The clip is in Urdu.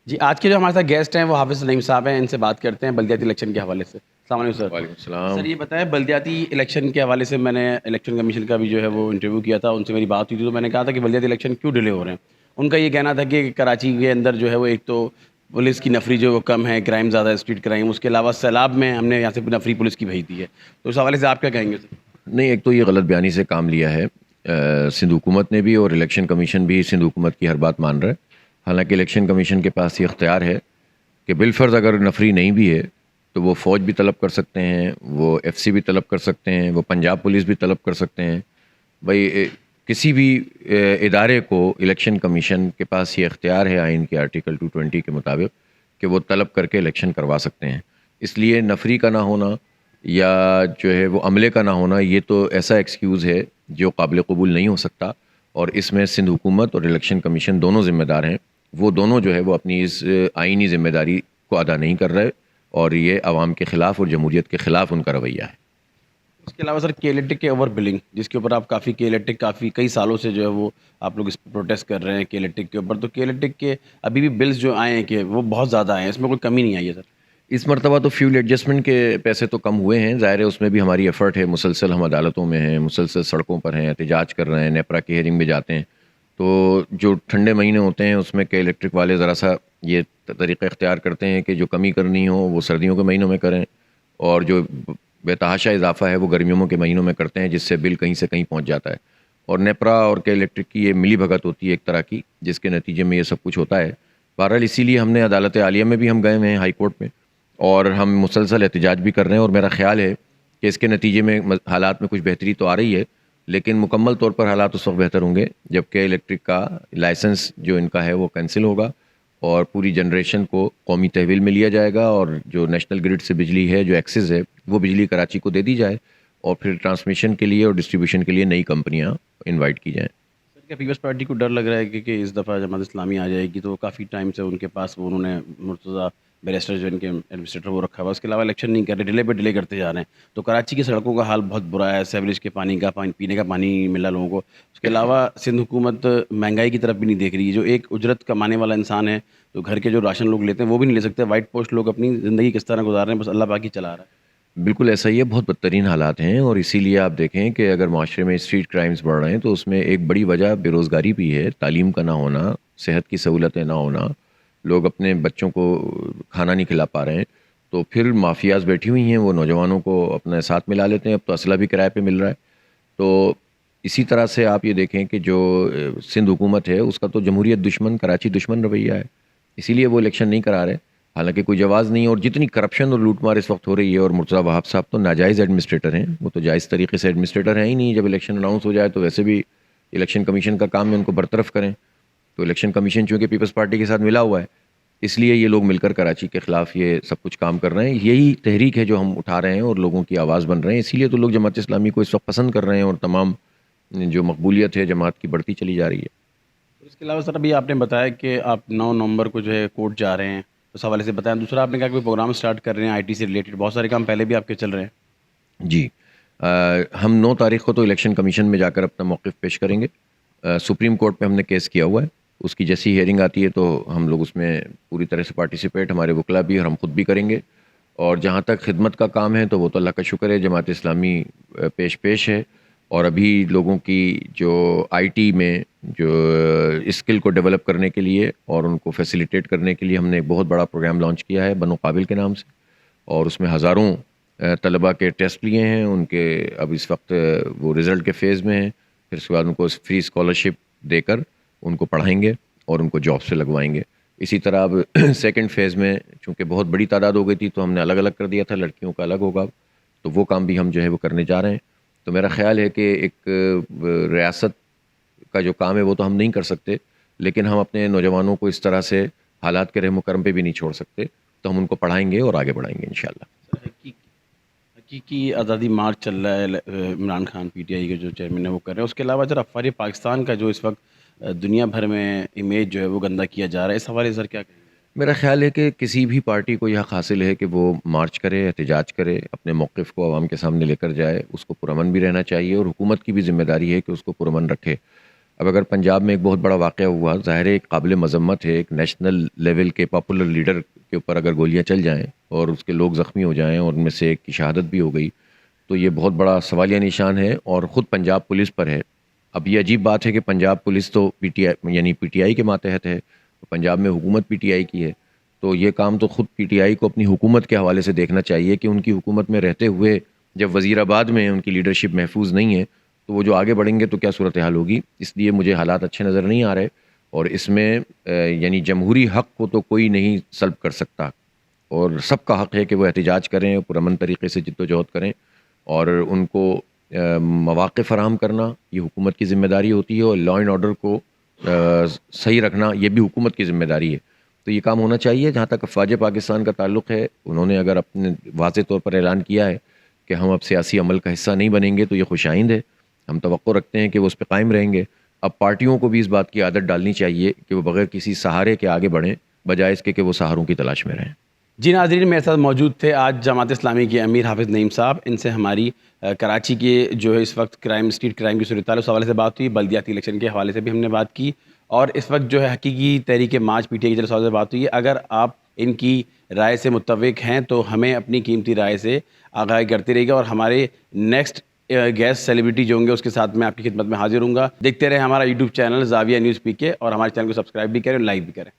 جی آج کے جو ہمارے ساتھ گیسٹ ہیں وہ حافظ نعیم صاحب ہیں، ان سے بات کرتے ہیں بلدیاتی الیکشن کے حوالے سے. السلام علیکم سر. وعلیکم السلام. سر یہ بتائیں بلدیاتی الیکشن کے حوالے سے میں نے الیکشن کمیشن کا بھی جو ہے وہ انٹرویو کیا تھا، ان سے میری بات ہوئی تھی تو میں نے کہا تھا کہ بلدیاتی الیکشن کیوں ڈیلے ہو رہے ہیں. ان کا یہ کہنا تھا کہ کراچی کے اندر جو ہے وہ ایک تو پولیس کی نفری جو ہے وہ کم ہے، کرائم زیادہ ہے، اسٹریٹ کرائم، اس کے علاوہ سیلاب میں ہم نے یہاں سے نفری پولیس کی بھیج دی ہے. تو اس حوالے سے آپ کیا کہیں گے سر؟ نہیں، ایک تو یہ غلط بیانی سے کام لیا ہے سندھ حکومت نے بھی، اور الیکشن کمیشن بھی سندھ حکومت کی ہر بات مان رہا ہے. حالانکہ الیکشن کمیشن کے پاس یہ اختیار ہے کہ بالفرض اگر نفری نہیں بھی ہے تو وہ فوج بھی طلب کر سکتے ہیں، وہ ایف سی بھی طلب کر سکتے ہیں، وہ پنجاب پولیس بھی طلب کر سکتے ہیں. بھائی کسی بھی ادارے کو الیکشن کمیشن کے پاس یہ اختیار ہے آئین کے آرٹیکل 220 کے مطابق کہ وہ طلب کر کے الیکشن کروا سکتے ہیں. اس لیے نفری کا نہ ہونا یا جو ہے وہ عملے کا نہ ہونا یہ تو ایسا ایکسکیوز ہے جو قابل قبول نہیں ہو سکتا، اور اس میں سندھ حکومت اور الیکشن کمیشن دونوں ذمہ دار ہیں. وہ دونوں جو ہے وہ اپنی اس آئینی ذمہ داری کو ادا نہیں کر رہے، اور یہ عوام کے خلاف اور جمہوریت کے خلاف ان کا رویہ ہے. اس کے علاوہ سر کے الیکٹرک کے اوور بلنگ، جس کے اوپر آپ کافی کے الیکٹرک کافی کئی سالوں سے جو ہے وہ آپ لوگ اس پہ پروٹیسٹ کر رہے ہیں کے الیکٹرک کے اوپر، تو کے الیکٹرک کے ابھی بھی بلز جو آئے ہیں کہ وہ بہت زیادہ آئے ہیں، اس میں کوئی کمی نہیں آئی ہے سر؟ اس مرتبہ تو فیول ایڈجسٹمنٹ کے پیسے تو کم ہوئے ہیں، ظاہر ہے اس میں بھی ہماری ایفرٹ ہے، مسلسل ہم عدالتوں میں ہیں، مسلسل سڑکوں پر ہیں، احتجاج کر رہے ہیں، نیپرا کی ہیئرنگ میں جاتے ہیں. تو جو ٹھنڈے مہینے ہوتے ہیں اس میں کہ الیکٹرک والے ذرا سا یہ طریقہ اختیار کرتے ہیں کہ جو کمی کرنی ہو وہ سردیوں کے مہینوں میں کریں، اور جو بے تحاشا اضافہ ہے وہ گرمیوں کے مہینوں میں کرتے ہیں، جس سے بل کہیں سے کہیں پہنچ جاتا ہے. اور نیپرا اور کے الیکٹرک کی یہ ملی بھگت ہوتی ہے ایک طرح کی، جس کے نتیجے میں یہ سب کچھ ہوتا ہے. بہرحال اسی لیے ہم نے عدالت عالیہ میں بھی ہم گئے ہوئے ہیں، ہائی کورٹ میں، اور ہم مسلسل احتجاج بھی کر رہے ہیں. اور میرا خیال ہے کہ اس کے نتیجے میں حالات میں کچھ بہتری تو آ رہی ہے، لیکن مکمل طور پر حالات اس وقت بہتر ہوں گے جب کہ الیکٹرک کا لائسنس جو ان کا ہے وہ کینسل ہوگا، اور پوری جنریشن کو قومی تحویل میں لیا جائے گا، اور جو نیشنل گرڈ سے بجلی ہے، جو ایکسس ہے، وہ بجلی کراچی کو دے دی جائے، اور پھر ٹرانسمیشن کے لیے اور ڈسٹریبیوشن کے لیے نئی کمپنیاں انوائٹ کی جائیں. سر کیا پیپلز پارٹی کو ڈر لگ رہا ہے کہ اس دفعہ جماعت اسلامی آ جائے گی تو کافی ٹائم سے ان کے پاس وہ انہوں نے مرتضیٰ بیرسٹر جو ان کے ایڈمنسٹریٹر وہ رکھا ہوا ہے، اس کے علاوہ الیکشن نہیں کر رہے، ڈیلے پہ ڈیلے کرتے جا رہے ہیں. تو کراچی کی سڑکوں کا حال بہت برا ہے، سیوریج کے پانی کا پینے کا پانی نہیں مل رہا لوگوں کو. اس کے علاوہ سندھ حکومت مہنگائی کی طرف بھی نہیں دیکھ رہی ہے. جو ایک اجرت کمانے والا انسان ہے تو گھر کے جو راشن لوگ لیتے ہیں وہ بھی نہیں لے سکتے. وائٹ پوسٹ لوگ اپنی زندگی کس طرح گزار رہے ہیں، بس اللہ پاک ہی چلا رہا ہے. بالکل ایسا ہی ہے، بہت بدترین حالات ہیں. اور اسی لیے آپ دیکھیں کہ اگر معاشرے میں اسٹریٹ کرائمز بڑھ رہے ہیں تو اس میں ایک بڑی وجہ بے روزگاری بھی ہے، تعلیم کا نہ ہونا، صحت کی سہولتیں نہ ہونا، لوگ اپنے بچوں کو کھانا نہیں کھلا پا رہے ہیں. تو پھر مافیاز بیٹھی ہوئی ہیں، وہ نوجوانوں کو اپنے ساتھ ملا لیتے ہیں. اب تو اسلحہ بھی کرائے پہ مل رہا ہے. تو اسی طرح سے آپ یہ دیکھیں کہ جو سندھ حکومت ہے اس کا تو جمہوریت دشمن، کراچی دشمن رویہ ہے. اسی لیے وہ الیکشن نہیں کرا رہے، حالانکہ کوئی جواز نہیں. اور جتنی کرپشن اور لوٹ مار اس وقت ہو رہی ہے، اور مرتضیٰ وہاب صاحب تو ناجائز ایڈمنسٹریٹر ہیں، وہ تو جائز طریقے سے ایڈمنسٹریٹر ہیں ہی نہیں. جب الیکشن اناؤنس ہو جائے تو ویسے بھی الیکشن کمیشن کا کام ہے ان کو برطرف کریں. تو الیکشن کمیشن چونکہ پیپلز پارٹی کے ساتھ ملا ہوا ہے، اس لیے یہ لوگ مل کر کراچی کے خلاف یہ سب کچھ کام کر رہے ہیں. یہی تحریک ہے جو ہم اٹھا رہے ہیں اور لوگوں کی آواز بن رہے ہیں. اسی لیے تو لوگ جماعت اسلامی کو اس وقت پسند کر رہے ہیں، اور تمام جو مقبولیت ہے جماعت کی بڑھتی چلی جا رہی ہے. اس کے علاوہ سر ابھی آپ نے بتایا کہ آپ 9 نومبر کو جو ہے کورٹ جا رہے ہیں، اس حوالے سے بتائیں. دوسرا آپ نے کہا کہ کوئی پروگرام اسٹارٹ کر رہے ہیں آئی ٹی سے ریلیٹڈ، بہت سارے کام پہلے بھی آپ کے چل رہے ہیں. جی، ہم 9 تاریخ کو تو الیکشن کمیشن میں جا کر اپنا موقف پیش کریں گے. سپریم کورٹ پہ ہم نے کیس کیا ہوا ہے، اس کی جیسی ہیئرنگ آتی ہے تو ہم لوگ اس میں پوری طرح سے پارٹیسپیٹ، ہمارے وکلا بھی اور ہم خود بھی کریں گے. اور جہاں تک خدمت کا کام ہے تو وہ تو اللہ کا شکر ہے جماعت اسلامی پیش ہے. اور ابھی لوگوں کی جو آئی ٹی میں جو اسکل کو ڈیولپ کرنے کے لیے اور ان کو فیسیلیٹیٹ کرنے کے لیے ہم نے ایک بہت بڑا پروگرام لانچ کیا ہے بنو قابل کے نام سے. اور اس میں ہزاروں طلباء کے ٹیسٹ لیے ہیں، ان کے اب اس وقت وہ رزلٹ کے فیز میں ہیں. پھر اس کے بعد ان کو فری اسکالرشپ دے کر ان کو پڑھائیں گے اور ان کو جاب سے لگوائیں گے. اسی طرح اب سیکنڈ فیز میں چونکہ بہت بڑی تعداد ہو گئی تھی تو ہم نے الگ الگ کر دیا تھا، لڑکیوں کا الگ ہوگا، تو وہ کام بھی ہم جو ہے وہ کرنے جا رہے ہیں. تو میرا خیال ہے کہ ایک ریاست کا جو کام ہے وہ تو ہم نہیں کر سکتے، لیکن ہم اپنے نوجوانوں کو اس طرح سے حالات کے رحم و کرم پہ بھی نہیں چھوڑ سکتے. تو ہم ان کو پڑھائیں گے اور آگے بڑھائیں گے انشاءاللہ. سر حقیقی آزادی مارچ چل رہا ہے، Imran Khan P T I کے جو چیئرمین ہے وہ کر رہے ہیں. اس کے علاوہ سر افواج پاکستان کا جو اس وقت دنیا بھر میں امیج جو ہے وہ گندہ کیا جا رہا ہے، اس حوالے سے سر کیا کہیں گے؟ میرا خیال ہے کہ کسی بھی پارٹی کو یہ حق حاصل ہے کہ وہ مارچ کرے، احتجاج کرے، اپنے موقف کو عوام کے سامنے لے کر جائے. اس کو پرامن بھی رہنا چاہیے، اور حکومت کی بھی ذمہ داری ہے کہ اس کو پرامن رکھے. اب اگر پنجاب میں ایک بہت بڑا واقعہ ہوا، ظاہر ہے ایک قابل مذمت ہے، ایک نیشنل لیول کے پاپولر لیڈر کے اوپر اگر گولیاں چل جائیں اور اس کے لوگ زخمی ہو جائیں اور ان میں سے ایک کی شہادت بھی ہو گئی، تو یہ بہت بڑا سوالیہ نشان ہے اور خود پنجاب پولیس پر ہے۔ اب یہ عجیب بات ہے کہ پنجاب پولیس تو پی ٹی آئی کے ماتحت ہے، پنجاب میں حکومت پی ٹی آئی کی ہے، تو یہ کام تو خود پی ٹی آئی کو اپنی حکومت کے حوالے سے دیکھنا چاہیے کہ ان کی حکومت میں رہتے ہوئے جب وزیر آباد میں ان کی لیڈرشپ محفوظ نہیں ہے تو وہ جو آگے بڑھیں گے تو کیا صورتحال ہوگی۔ اس لیے مجھے حالات اچھے نظر نہیں آ رہے، اور اس میں یعنی جمہوری حق کو تو کوئی نہیں سلب کر سکتا، اور سب کا حق ہے کہ وہ احتجاج کریں، پرامن طریقے سے جد و جہد کریں، اور ان کو مواقع فراہم کرنا یہ حکومت کی ذمہ داری ہوتی ہے، اور لا اینڈ آرڈر کو صحیح رکھنا یہ بھی حکومت کی ذمہ داری ہے۔ تو یہ کام ہونا چاہیے۔ جہاں تک افواج پاکستان کا تعلق ہے، انہوں نے اگر اپنے واضح طور پر اعلان کیا ہے کہ ہم اب سیاسی عمل کا حصہ نہیں بنیں گے تو یہ خوش آئند ہے، ہم توقع رکھتے ہیں کہ وہ اس پہ قائم رہیں گے۔ اب پارٹیوں کو بھی اس بات کی عادت ڈالنی چاہیے کہ وہ بغیر کسی سہارے کے آگے بڑھیں، بجائے اس کے کہ وہ سہاروں کی تلاش میں رہیں۔ جی ناظرین، میرے ساتھ موجود تھے آج جماعت اسلامی کے امیر حافظ نعیم صاحب۔ ان سے ہماری کراچی کے جو ہے اس وقت کرائم، اسٹریٹ کرائم کی صورتحال اس حوالے سے بات ہوئی، بلدیاتی الیکشن کے حوالے سے بھی ہم نے بات کی، اور اس وقت جو ہے حقیقی تحریک مارچ پی ٹی آئی کے جلسہ سے بات ہوئی ہے۔ اگر آپ ان کی رائے سے متفق ہیں تو ہمیں اپنی قیمتی رائے سے آگاہی کرتے رہیے گا، اور ہمارے نیکسٹ گیسٹ سیلیبریٹی جو ہوں گے اس کے ساتھ میں آپ کی خدمت میں حاضر ہوں گا۔ دیکھتے رہے ہمارا یوٹیوب چینل زاویہ نیوز پی کے، اور ہمارے چینل کو سبسکرائب بھی کریں اور لائک بھی کریں۔